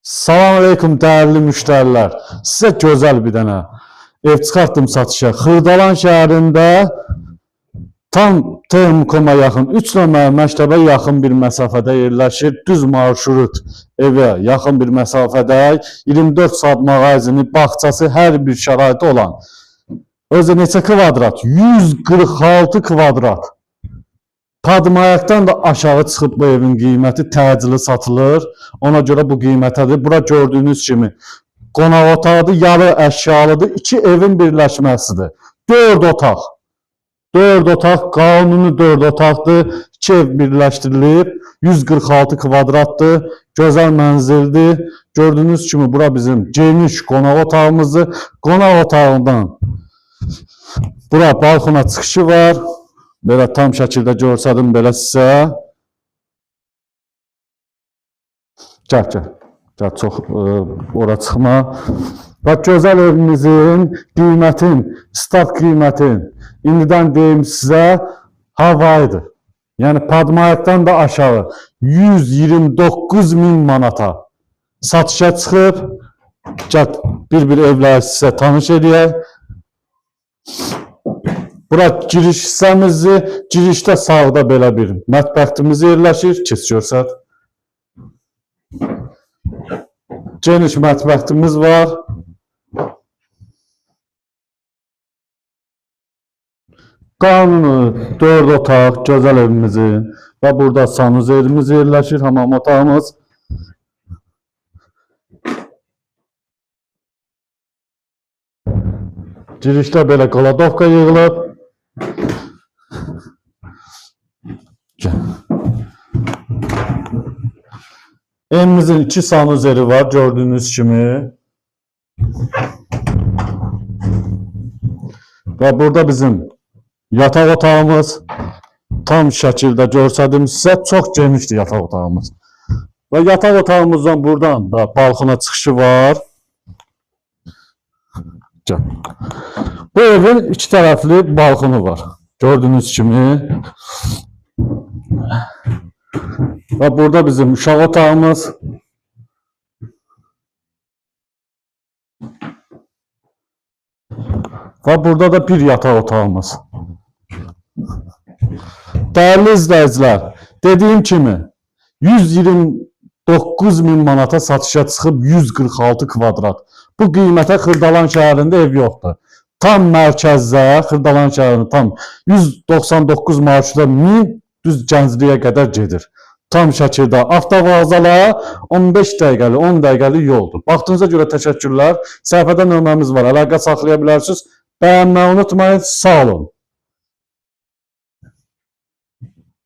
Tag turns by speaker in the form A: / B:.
A: Salam aleyküm değerli müşteriler. Size güzel bir dənə ev çıxartdım satışa. Xırdalan şəhərində tam T-Com'a yaxın 3 nömrə məktəbə yaxın bir məsafədə yerləşir. Düz marşrut evə yaxın bir məsafədə 24 saat mağazini, bağçası, hər bir şəraiti olan. Özü neçə kvadrat? 146 kvadrat. Padmayaktan da aşağı çıxıb bu evin qiyməti təcili satılır. Ona görə bu qiymətədir. Bura gördüyünüz kimi qonaq otağıdır, yalı əşyalıdır. İki evin birləşməsidir. 4 otaq. 4 otaq, qanuni 4 otaqdır. 2 ev birləşdirilib. 146 kvadratdır. Gözəl mənzildir. Gördüyünüz kimi bura bizim geniş qonaq otağımızdır. Qonaq otağından bura balkona çıxışı var. Belə tam şəkildə görsədim belə sizə. Gəl, çox ora çıxma. Və gözəl evimizin qiymətin, start qiymətin, indidən deyim sizə, havaydır. Yəni, Padmayakdan da aşağı 129.000 manata satışa çıxıb. Gəl, bir evləri sizə tanış edək. Bura giriş hissəmizi, girişdə sağda belə bir mətbəxtimiz yerləşir. Keç görsət. Geniş mətbəxtimiz var. Qanuni 4 otaq, gözəl evimizin və burada sanuzerimiz yerləşir, hamam otağımız. Girişdə belə qoladovka yığılıb. Evimizin 2 sanuzeri var gördüğünüz kimi. Ve burada bizim yatak otağımız tam şəkildə görsədim sizə, çox genişdir yatak otağımız. Ve yatak otağımızdan buradan da balkona çıxışı var. Bu evin 2 tərəfli balkonu var. Gördüğünüz kimi. Ve burada bizim uşaq otağımız. Ve burada da bir yataq otağımız. Değerli izləyicilər, dediğim kimi 129.000 manata satışa çıxıb 146 kvadrat. Bu qiymətə Xırdalan şəhərində ev yoxdur. Tam mərkəzdə, Xırdalan şəhərində tam 199 marşruta 1000 düz Gəncliyə qədər gedir. Tam şəkildə avtovağzala 15 dəqiqəli, 10 dəqiqəli yoldur. Baxdığınıza görə təşəkkürlər. Səhifədə nömrəmiz var, əlaqə saxlaya bilərsiniz. Bəyənməyi unutmayın. Sağ olun.